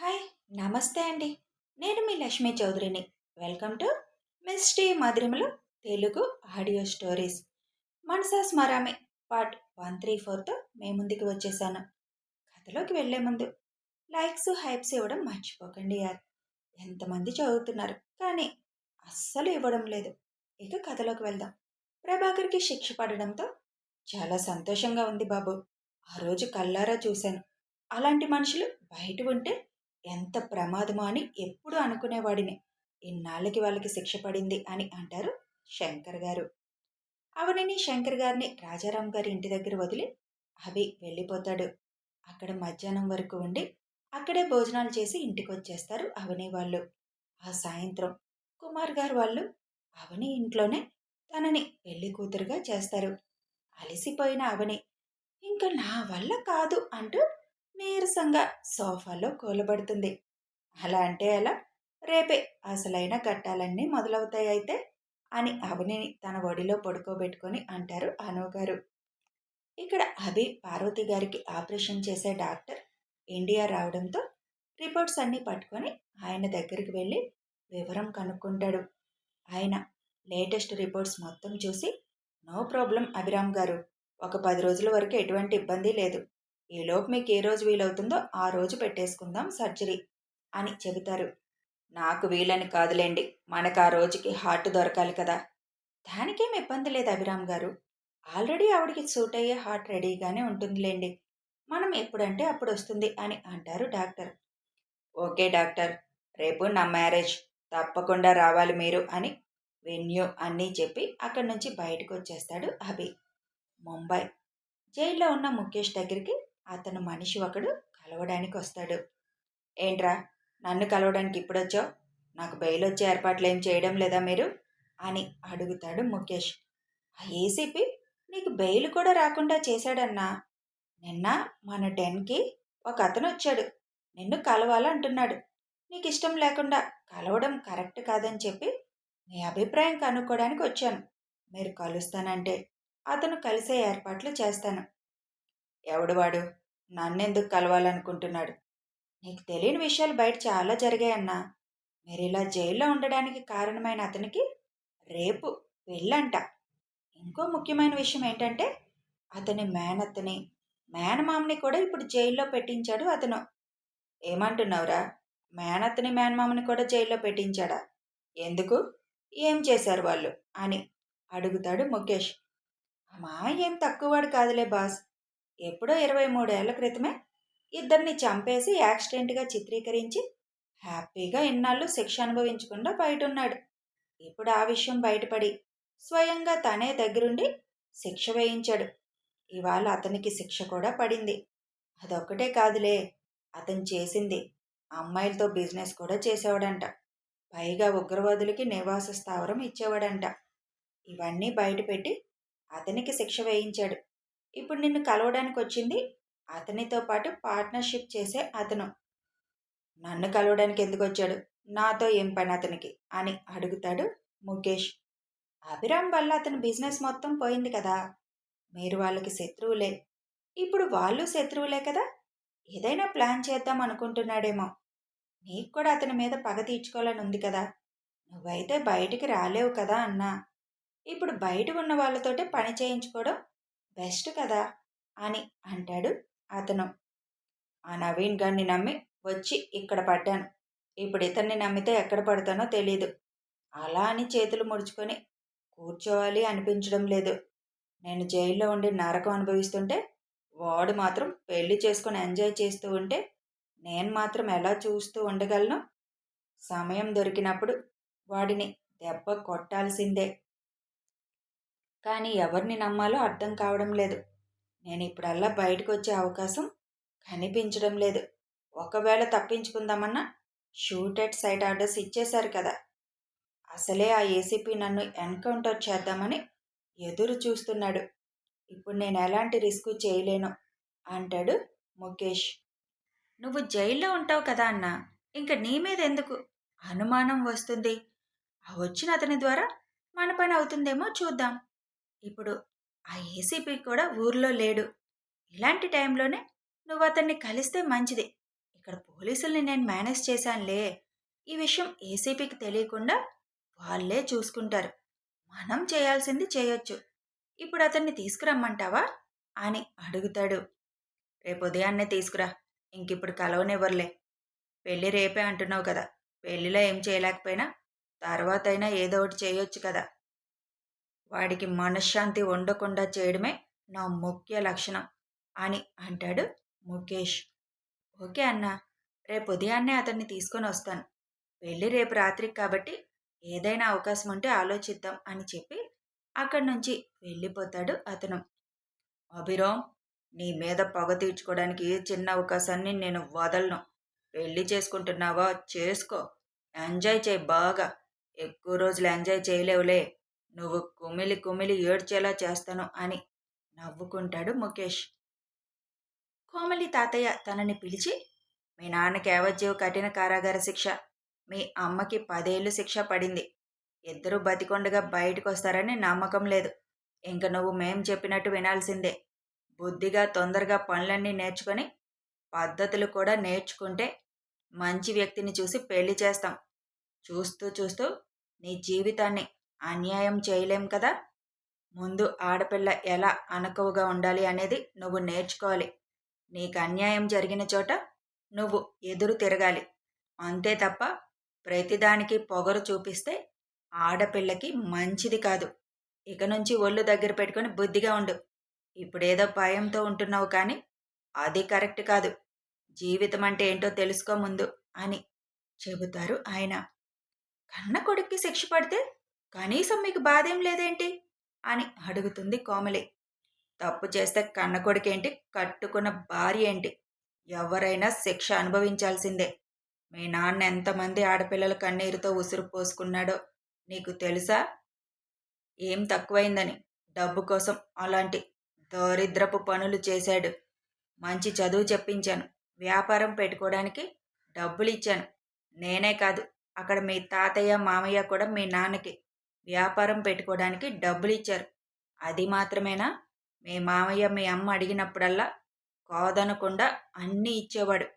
Hi, నమస్తే అండి. నేను మీ లక్ష్మీ చౌదరిని. వెల్కమ్ టు మిస్టీ మధురిమలు Telugu audio stories. Manasa Smarami part 134తో మీ ముందుకు వచ్చేసాను. కథలోకి వెళ్లే ముందు లైక్స్, హైప్స్ ఇవ్వడం మర్చిపోకండి యార్. ఎంతమంది చదువుతున్నారు కానీ అస్సలు ఇవ్వడం లేదు. ఇక కథలోకి వెళ్దాం. ప్రభాకర్కి శిక్ష పడడంతో చాలా సంతోషంగా ఉంది బాబు. ఆ రోజు కల్లారా చూశాను. అలాంటి మనుషులు బయట ఉంటే ఎంత ప్రమాదమో అని ఎప్పుడు అనుకునేవాడిని. ఇన్నాళ్ళకి వాళ్ళకి శిక్ష పడింది అని అంటారు శంకర్ గారు. అవనిని, శంకర్ గారిని రాజారాం గారి ఇంటి దగ్గర వదిలి అభి వెళ్ళిపోతాడు. అక్కడ మధ్యాహ్నం వరకు ఉండి అక్కడే భోజనాలు చేసి ఇంటికి వచ్చేస్తారు అవని వాళ్ళు. ఆ సాయంత్రం కుమార్ గారు వాళ్ళు అవని ఇంట్లోనే తనని పెళ్లి కూతురుగా చేస్తారు. అలసిపోయిన అవని ఇంక నా వల్ల కాదు అంటూ నీరసంగా సోఫాలో కూలబడుతుంది. అలా అంటే ఎలా? రేపే అసలైన ఘట్టాలన్నీ మొదలవుతాయి అయితే అని అవనిని తన ఒడిలో పడుకోబెట్టుకొని అంటారు అను గారు. ఇక్కడ అభి పార్వతి గారికి ఆపరేషన్ చేసే డాక్టర్ ఇండియా రావడంతో రిపోర్ట్స్ అన్నీ పట్టుకొని ఆయన దగ్గరికి వెళ్ళి వివరం కనుక్కుంటాడు. ఆయన లేటెస్ట్ రిపోర్ట్స్ మొత్తం చూసి నో ప్రాబ్లం అభిరామ్ గారు, ఒక 10 రోజుల వరకు ఎటువంటి ఇబ్బంది లేదు. ఈలోపు మీకు ఏ రోజు వీలవుతుందో ఆ రోజు పెట్టేసుకుందాం సర్జరీ అని చెబుతారు. నాకు వీలని కాదులేండి, మనకు ఆ రోజుకి హార్ట్ దొరకాలి కదా. దానికేం ఇబ్బంది లేదు అభిరామ్ గారు. ఆల్రెడీ ఆవిడికి సూట్ అయ్యే హార్ట్ రెడీగానే ఉంటుందిలేండి. మనం ఎప్పుడంటే అప్పుడు వస్తుంది అని అంటారు డాక్టర్. ఓకే డాక్టర్, రేపు నా మ్యారేజ్, తప్పకుండా రావాలి మీరు అని వెన్యూ అన్నీ చెప్పి అక్కడి నుంచి బయటకు వచ్చేస్తాడు అభి. ముంబై జైల్లో ఉన్న ముఖేష్ దగ్గరికి అతను మనిషి ఒకడు కలవడానికి వస్తాడు. ఏంట్రా, నన్ను కలవడానికి ఇప్పుడొచ్చావు? నాకు బెయిల్ వచ్చే ఏర్పాట్లు ఏం చేయడం లేదా మీరు అని అడుగుతాడు ముఖేష్. ఆ ఏసీపీ నీకు బెయిల్ కూడా రాకుండా చేశాడన్నా. నిన్న మన డెన్కి ఒక అతను వచ్చాడు, నిన్ను కలవాలంటున్నాడు. నీకు ఇష్టం లేకుండా కలవడం కరెక్ట్ కాదని చెప్పి మీ అభిప్రాయం కనుక్కోవడానికి వచ్చాను. మీరు కలుస్తానంటే అతను కలిసే ఏర్పాట్లు చేస్తాను. ఎవడు వాడు? నన్నెందుకు కలవాలనుకుంటున్నాడు? నీకు తెలియని విషయాలు బయట చాలా జరిగాయన్నా. మీరు ఇలా జైల్లో ఉండడానికి కారణమైన అతనికి రేపు పెళ్ళంట. ఇంకో ముఖ్యమైన విషయం ఏంటంటే అతని మేనత్తని, మేనమామని కూడా ఇప్పుడు జైల్లో పెట్టించాడు అతను. ఏమంటున్నావురా? మేనత్తని, మేనమామని కూడా జైల్లో పెట్టించాడా? ఎందుకు? ఏం చేశారు వాళ్ళు అని అడుగుతాడు ముఖేష్. అమ్మా, ఏం తక్కువవాడు కాదులే బాస్. ఎప్పుడో 23 ఏళ్ల క్రితమే ఇద్దరిని చంపేసి యాక్సిడెంట్గా చిత్రీకరించి హ్యాపీగా ఇన్నాళ్ళు శిక్ష అనుభవించకుండా బయటున్నాడు. ఇప్పుడు ఆ విషయం బయటపడి స్వయంగా తనే దగ్గరుండి శిక్ష వేయించాడు. ఇవాళ అతనికి శిక్ష కూడా పడింది. అదొక్కటే కాదులే, అతను చేసింది అమ్మాయిలతో బిజినెస్ కూడా చేసేవాడంట. పైగా ఉగ్రవాదులకి నివాస స్థావరం ఇచ్చేవాడంట. ఇవన్నీ బయటపెట్టి అతనికి శిక్ష వేయించాడు. ఇప్పుడు నిన్ను కలవడానికి వచ్చింది అతనితో పాటు పార్ట్నర్షిప్ చేసే అతను. నన్ను కలవడానికి ఎందుకు వచ్చాడు? నాతో ఏం పని అతనికి అని అడుగుతాడు ముఖేష్. అభిరామ్ వల్ల అతని బిజినెస్ మొత్తం పోయింది కదా. మీరు వాళ్ళకి శత్రువులే, ఇప్పుడు వాళ్ళు శత్రువులే కదా. ఏదైనా ప్లాన్ చేద్దాం అనుకుంటున్నాడేమో. నీకు కూడా అతని మీద పగ తీర్చుకోవాలని ఉంది కదా. నువ్వైతే బయటికి రాలేవు కదా అన్నా. ఇప్పుడు బయట ఉన్న వాళ్ళతోటే పని చేయించుకోవడం బెస్ట్ కదా అని అంటాడు అతను. ఆ నవీన్ గారిని నమ్మి వచ్చి ఇక్కడ పడ్డాను. ఇప్పుడు ఇతన్ని నమ్మితే ఎక్కడ పడతానో తెలీదు. అలా అని చేతులు ముడుచుకొని కూర్చోవాలి అనిపించడం లేదు. నేను జైల్లో ఉండి నరకం అనుభవిస్తుంటే వాడు మాత్రం పెళ్లి చేసుకొని ఎంజాయ్ చేస్తూ ఉంటే నేను మాత్రం ఎలా చూస్తూ ఉండగలను? సమయం దొరికినప్పుడు వాడిని దెబ్బ కొట్టాల్సిందే. కానీ ఎవరిని నమ్మాలో అర్థం కావడం లేదు. నేను ఇప్పుడల్లా బయటకు వచ్చే అవకాశం కనిపించడం లేదు. ఒకవేళ తప్పించుకుందామన్నా షూట్ ఎట్ సైట్ ఆర్డర్స్ ఇచ్చేశారు కదా. అసలే ఆ ఏసీపీ నన్ను ఎన్కౌంటర్ చేద్దామని ఎదురు చూస్తున్నాడు. ఇప్పుడు నేను ఎలాంటి రిస్క్ చేయలేను అంటాడు ముఖేష్. నువ్వు జైల్లో ఉంటావు కదా అన్న, ఇంక నీ మీద ఎందుకు అనుమానం వస్తుంది? ఆ వచ్చిన అతని ద్వారా మన పని అవుతుందేమో చూద్దాం. ఇప్పుడు ఆ ఏసీపీ కూడా ఊర్లో లేడు. ఇలాంటి టైంలోనే నువ్వు అతన్ని కలిస్తే మంచిది. ఇక్కడ పోలీసుల్ని నేను మేనేజ్ చేశానులే. ఈ విషయం ఏసీపీకి తెలియకుండా వాళ్ళే చూసుకుంటారు. మనం చేయాల్సింది చేయొచ్చు. ఇప్పుడు అతన్ని తీసుకురమ్మంటావా అని అడుగుతాడు. రేపు ఉదయాన్నే తీసుకురా. ఇంకిప్పుడు కలవనివ్వర్లే. పెళ్ళి రేపే అంటున్నావు కదా. పెళ్ళిలో ఏం చేయలేకపోయినా తర్వాతైనా ఏదో ఒకటి చేయొచ్చు కదా. వాడికి మనశ్శాంతి ఉండకుండా చేయడమే నా ముఖ్య లక్షణం అని అంటాడు ముఖేష్. ఓకే అన్నా, రేపు ఉదయాన్నే అతన్ని తీసుకొని వస్తాను. పెళ్ళి రేపు రాత్రికి కాబట్టి ఏదైనా అవకాశం ఉంటే ఆలోచిద్దాం అని చెప్పి అక్కడి నుంచి వెళ్ళిపోతాడు అతను. అభిరామ్, నీ మీద పగ తీర్చుకోవడానికి ఏ చిన్న అవకాశాన్ని నేను వదలను. పెళ్లి చేసుకుంటున్నావా చేసుకో. ఎంజాయ్ చేయి బాగా. ఎక్కువ రోజులు ఎంజాయ్ చేయలేవులే. నువ్వు కుమిలి కుమిలి ఏడ్చేలా చేస్తాను అని నవ్వుకుంటాడు ముఖేష్. కోమలి తాతయ్య తనని పిలిచి, మీ నాన్నకి యావజ్జీవ కఠిన కారాగార శిక్ష, మీ అమ్మకి 10 ఏళ్ళు శిక్ష పడింది. ఇద్దరూ బతికొండగా బయటకు వస్తారని నమ్మకం లేదు. ఇంక నువ్వు మేం చెప్పినట్టు వినాల్సిందే. బుద్ధిగా తొందరగా పనులన్నీ నేర్చుకొని పద్ధతులు కూడా నేర్చుకుంటే మంచి వ్యక్తిని చూసి పెళ్లి చేస్తాం. చూస్తూ చూస్తూ నీ జీవితాన్ని అన్యాయం చేయలేం కదా. ముందు ఆడపిల్ల ఎలా అణకువగా ఉండాలి అనేది నువ్వు నేర్చుకోవాలి. నీకు అన్యాయం జరిగిన చోట నువ్వు ఎదురు తిరగాలి. అంతే తప్ప ప్రతిదానికి పొగరు చూపిస్తే ఆడపిల్లకి మంచిది కాదు. ఇక నుంచి ఒళ్ళు దగ్గర పెట్టుకొని బుద్ధిగా ఉండు. ఇప్పుడేదో భయంతో ఉంటున్నావు కానీ అది కరెక్ట్ కాదు. జీవితం అంటే ఏంటో తెలుసుకో ముందు అని చెబుతారు ఆయన. కన్న కొడుక్కి శిక్ష పడితే కనీసం మీకు బాధేం లేదేంటి అని అడుగుతుంది కోమలి. తప్పు చేస్తే కన్న కొడుకేంటి, కట్టుకున్న భార్య ఏంటి, ఎవరైనా శిక్ష అనుభవించాల్సిందే. మీ నాన్న ఎంతమంది ఆడపిల్లల కన్నీరుతో ఉసురు పోసుకున్నాడో నీకు తెలుసా? ఏం తక్కువైందని డబ్బు కోసం అలాంటి దరిద్రపు పనులు చేశాడు. మంచి చదువు చెప్పించాను, వ్యాపారం పెట్టుకోవడానికి డబ్బులు ఇచ్చాను. నేనే కాదు, అక్కడ మీ తాతయ్య మామయ్య కూడా మీ నాన్నకి వ్యాపారం పెట్టుకోవడానికి డబ్బులు ఇచ్చారు. అది మాత్రమేనా? మీ మామయ్య మీ అమ్మ అడిగినప్పుడల్లా కాదనకుండా అన్నీ ఇచ్చేవాడు.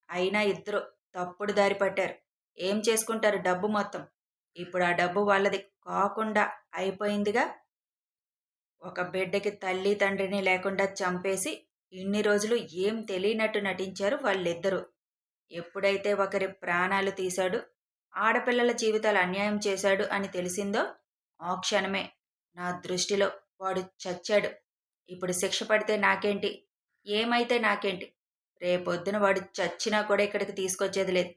అయినా ఇద్దరు తప్పుడు దారి పట్టారు. ఏం చేసుకుంటారు డబ్బు మొత్తం? ఇప్పుడు ఆ డబ్బు వాళ్ళది కాకుండా అయిపోయిందిగా. ఒక బిడ్డకి తల్లి తండ్రిని లేకుండా చంపేసి ఇన్ని రోజులు ఏం తెలియనట్టు నటించారు వాళ్ళిద్దరూ. ఎప్పుడైతే ఒకరి ప్రాణాలు తీశాడు, ఆడపిల్లల జీవితాలు అన్యాయం చేశాడు అని తెలిసిందో ఆ క్షణమే నా దృష్టిలో వాడు చచ్చాడు. ఇప్పుడు శిక్ష పడితే నాకేంటి, ఏమైతే నాకేంటి? రేపొద్దున వాడు చచ్చినా కూడా ఇక్కడికి తీసుకొచ్చేది లేదు.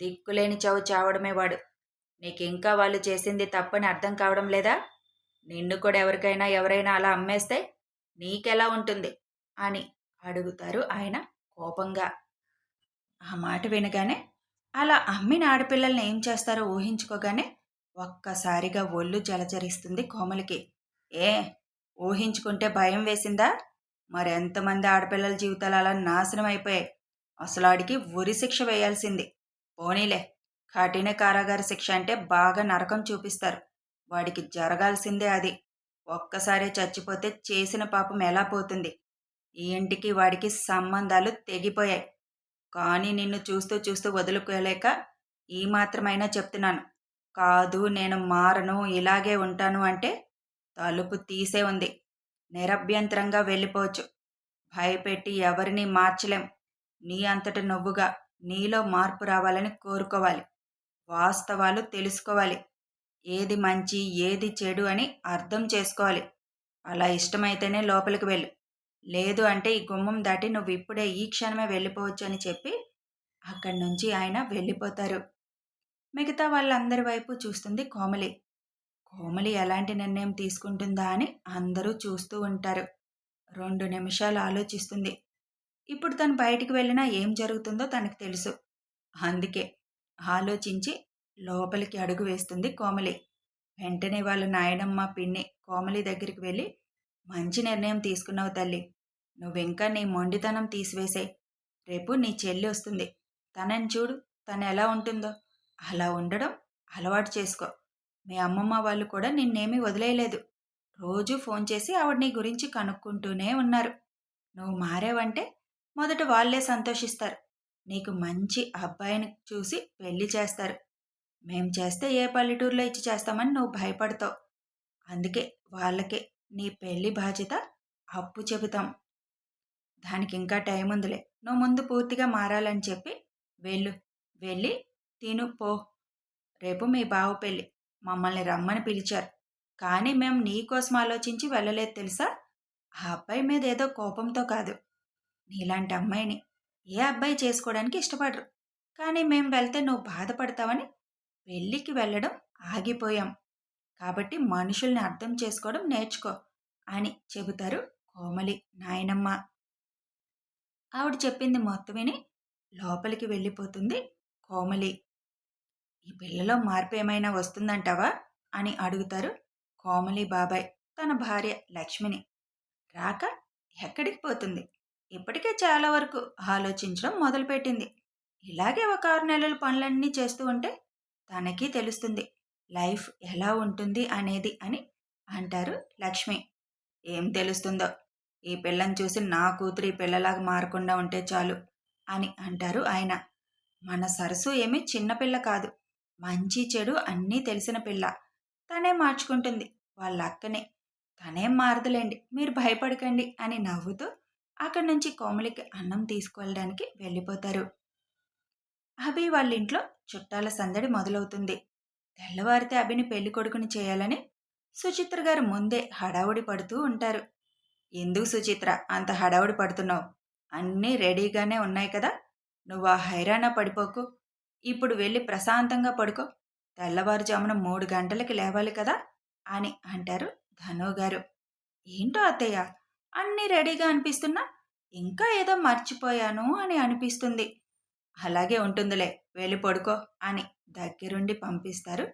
దిక్కులేని చావు చావడమే వాడు. నీకింకా వాళ్ళు చేసింది తప్పని అర్థం కావడం లేదా? నిన్ను కూడా ఎవరైనా అలా అమ్మేస్తే నీకెలా ఉంటుంది అని అడుగుతారు ఆయన కోపంగా. ఆ మాట వినగానే అలా అమ్మిన ఆడపిల్లల్ని ఏం చేస్తారో ఊహించుకోగానే ఒక్కసారిగా ఒళ్ళు జలచరిస్తుంది కోమలికి. ఏ ఊహించుకుంటే భయం వేసిందా? మరెంతమంది ఆడపిల్లల జీవితాలు అలా నాశనం అయిపోయాయి. అసలు ఆడికి ఉరి శిక్ష వేయాల్సింది. పోనీలే, కఠిన కారాగార శిక్ష అంటే బాగా నరకం చూపిస్తారు. వాడికి జరగాల్సిందే అది. ఒక్కసారే చచ్చిపోతే చేసిన పాపం ఎలా పోతుంది? ఈ ఇంటికి వాడికి సంబంధాలు తెగిపోయాయి. కానీ నిన్ను చూస్తూ చూస్తూ వదులుకోలేక ఈ మాత్రమైనా చెప్తున్నాను. కాదు నేను మారను, ఇలాగే ఉంటాను అంటే తలుపు తీసే ఉంది. నిరభ్యంతరంగా వెళ్ళిపోవచ్చు. భయపెట్టి ఎవరినీ మార్చలేం. నీ అంతట నువ్వుగా నీలో మార్పు రావాలని కోరుకోవాలి. వాస్తవాలు తెలుసుకోవాలి. ఏది మంచి ఏది చెడు అని అర్థం చేసుకోవాలి. అలా ఇష్టమైతేనే లోపలికి వెళ్ళు. లేదు అంటే ఈ గుమ్మం దాటి నువ్వు ఇప్పుడే ఈ క్షణమే వెళ్ళిపోవచ్చు అని చెప్పి అక్కడి నుంచి ఆయన వెళ్ళిపోతారు. మిగతా వాళ్ళందరి వైపు చూస్తుంది కోమలి. కోమలి ఎలాంటి నిర్ణయం తీసుకుంటుందా అని అందరూ చూస్తూ ఉంటారు. 2 నిమిషాలు ఆలోచిస్తుంది. ఇప్పుడు తను బయటికి వెళ్ళినా ఏం జరుగుతుందో తనకు తెలుసు. అందుకే ఆలోచించి లోపలికి అడుగు వేస్తుంది కోమలి. వెంటనే వాళ్ళ నాయనమ్మ పిన్ని కోమలి దగ్గరికి వెళ్ళి, మంచి నిర్ణయం తీసుకున్నావు తల్లి. నువ్వింకా నీ మొండితనం తీసివేసే. రేపు నీ చెల్లి వస్తుంది. తనని చూడు, తను ఎలా ఉంటుందో. అలా ఉండడం అలవాటు చేసుకో. మీ అమ్మమ్మ వాళ్ళు కూడా నిన్నేమీ వదిలేయలేదు. రోజూ ఫోన్ చేసి ఆవిడ నీ గురించి కనుక్కుంటూనే ఉన్నారు. నువ్వు మారావంటే మొదట వాళ్ళే సంతోషిస్తారు. నీకు మంచి అబ్బాయిని చూసి పెళ్లి చేస్తారు. మేం చేస్తే ఏ పల్లెటూరులో ఇచ్చి చేస్తామని నువ్వు భయపడతావు. అందుకే వాళ్ళకే నీ పెళ్లి బాధ్యత అప్పు చెబుతాం. దానికి ఇంకా టైం ఉందిలే. నువ్వు ముందు పూర్తిగా మారాలని చెప్పి వెళ్ళు. వెళ్ళి తిను పో. రేపు మీ బావ పెళ్ళి. మమ్మల్ని రమ్మని పిలిచారు. కానీ మేం నీకోసం ఆలోచించి వెళ్ళలేదు తెలుసా? ఆ అబ్బాయి మీద ఏదో కోపంతో కాదు. నీలాంటి అమ్మాయిని ఏ అబ్బాయి చేసుకోవడానికి ఇష్టపడరు. కానీ మేం వెళ్తే నువ్వు బాధపడతావని పెళ్ళికి వెళ్ళడం ఆగిపోయాం. కాబట్టి మనుషుల్ని అర్థం చేసుకోవడం నేర్చుకో అని చెబుతారు కోమలి నాయనమ్మ. ఆవిడ చెప్పింది మొత్తం విని లోపలికి వెళ్ళిపోతుంది కోమలి. ఈ పిల్లలో మార్పు ఏమైనా వస్తుందంటావా అని అడుగుతారు కోమలి బాబాయ్ తన భార్య లక్ష్మిని. రాక ఎక్కడికి పోతుంది? ఇప్పటికే చాలా వరకు ఆలోచించడం మొదలుపెట్టింది. ఇలాగే ఒక 6 నెలలు పనులన్నీ చేస్తూ ఉంటే తనకి తెలుస్తుంది లైఫ్ ఎలా ఉంటుంది అనేది అని అంటారు లక్ష్మి. ఏం తెలుస్తుందో, ఈ పిల్లని చూసి నా కూతురు ఈ పిల్లలాగా మారకుండా ఉంటే చాలు అని అంటారు ఆయన. మన సరసు ఏమీ చిన్నపిల్ల కాదు, మంచి చెడు అన్నీ తెలిసిన పిల్ల. తనే మార్చుకుంటుంది వాళ్ళ అక్కనే. తనేం మారదులేండి, మీరు భయపడకండి అని నవ్వుతూ అక్కడి నుంచి కోమలికి అన్నం తీసుకువెళ్ళడానికి వెళ్ళిపోతారు. అభి వాళ్ళ ఇంట్లో చుట్టాల సందడి మొదలవుతుంది. తెల్లవారితే అభిని పెళ్లి కొడుకుని చేయాలని సుచిత్ర గారు ముందే హడావుడి పడుతూ ఉంటారు. ఎందుకు సుచిత్ర అంత హడావుడి పడుతున్నావు? అన్నీ రెడీగానే ఉన్నాయి కదా, నువ్వు ఆ హైరాణ పడిపోకు. ఇప్పుడు వెళ్ళి ప్రశాంతంగా పడుకో. తెల్లవారుజామున 3 గంటలకి లేవాలి కదా అని అంటారు ధనుగారు. ఏంటో అత్తయ్య, అన్నీ రెడీగా అనిపిస్తున్నా ఇంకా ఏదో మర్చిపోయాను అని అనిపిస్తుంది. అలాగే ఉంటుందిలే, వెళ్ళి పడుకో అని దగ్గరుండి పంపిస్తారు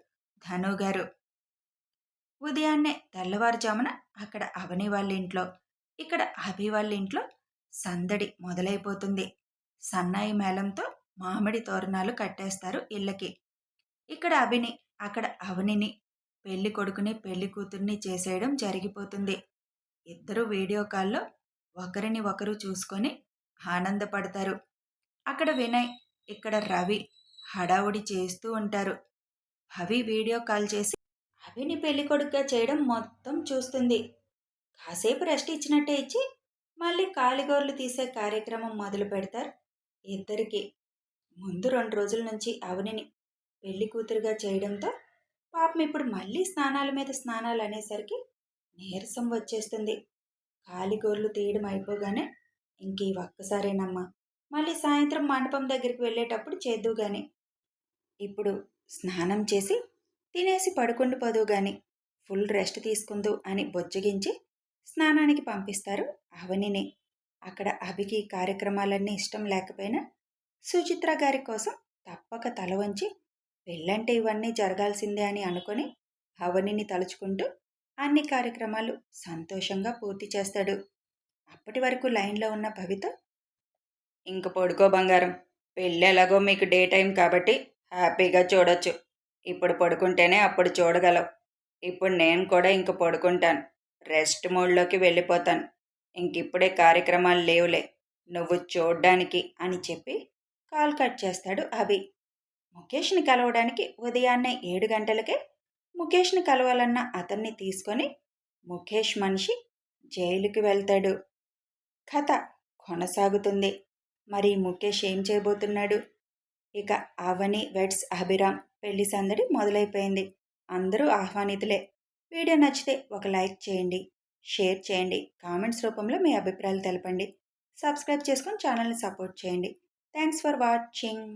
ధనుగారు. ఉదయాన్నే తెల్లవారుజామున అక్కడ అవని వాళ్ళ ఇంట్లో, ఇక్కడ అభి వాళ్ళ ఇంట్లో సందడి మొదలైపోతుంది. సన్నాయి మేళంతో మామిడి తోరణాలు కట్టేస్తారు ఇళ్ళకి. ఇక్కడ అభిని, అక్కడ అవనిని, పెళ్లి కొడుకుని పెళ్లి కూతుర్ని చేసేయడం జరిగిపోతుంది. ఇద్దరు వీడియో కాల్లో ఒకరిని ఒకరు చూసుకొని ఆనందపడతారు. అక్కడ వినయ్, ఇక్కడ రవి హడావుడి చేస్తూ ఉంటారు. అవి వీడియో కాల్ చేసి అభిని పెళ్లి కొడుకుగా చేయడం మొత్తం చూస్తుంది. కాసేపు రెస్ట్ ఇచ్చినట్టే ఇచ్చి మళ్ళీ కాలిగోర్లు తీసే కార్యక్రమం మొదలు పెడతారు ఇద్దరికి. ముందు 2 రోజుల నుంచి అవనిని పెళ్లి కూతురుగా చేయడంతో పాపం ఇప్పుడు మళ్ళీ స్నానాల మీద స్నానాలు అనేసరికి నీరసం వచ్చేస్తుంది. కాలిగోర్లు తీయడం అయిపోగానే ఇంక ఈ ఒక్కసారేనమ్మా, మళ్ళీ సాయంత్రం మండపం దగ్గరికి వెళ్ళేటప్పుడు చేద్దు గాని, ఇప్పుడు స్నానం చేసి తినేసి పడుకుండి పోదు గాని, ఫుల్ రెస్ట్ తీసుకుందు అని బొజ్జగించి స్నానానికి పంపిస్తారు అవనిని. అక్కడ అభికి కార్యక్రమాలన్నీ ఇష్టం లేకపోయినా సుచిత్ర గారి కోసం తప్పక తల వంచి పెళ్ళంటే ఇవన్నీ జరగాల్సిందే అని అనుకొని అవనిని తలుచుకుంటూ అన్ని కార్యక్రమాలు సంతోషంగా పూర్తి చేస్తాడు. అప్పటి వరకు లైన్లో ఉన్న భవిత, ఇంక పడుకో బంగారం, పెళ్ళి ఎలాగో మీకు డే టైం కాబట్టి హ్యాపీగా చూడొచ్చు. ఇప్పుడు పడుకుంటేనే అప్పుడు చూడగలవు. ఇప్పుడు నేను కూడా ఇంక పడుకుంటాను, రెస్ట్ మోడ్లోకి వెళ్ళిపోతాను. ఇంకిప్పుడే కార్యక్రమాలు లేవులే నువ్వు చూడ్డానికి అని చెప్పి కాల్ కట్ చేస్తాడు అభి. ముఖేష్ని కలవడానికి ఉదయాన్నే 7 గంటలకే ముఖేష్ని కలవాలన్న అతన్ని తీసుకొని ముఖేష్ మనిషి జైలుకి వెళ్తాడు. కథ కొనసాగుతుంది. మరి ముఖేష్ ఏం చేయబోతున్నాడు? ఇక అవని వెడ్స్ అభిరామ్ పెళ్లి సందడి మొదలైపోయింది. అందరూ ఆహ్వానితులే. వీడియో నచ్చితే ఒక లైక్ చేయండి, షేర్ చేయండి, కామెంట్స్ రూపంలో మీ అభిప్రాయాలు తెలపండి. సబ్స్క్రైబ్ చేసుకొని ఛానల్ని సపోర్ట్ చేయండి. Thanks for watching.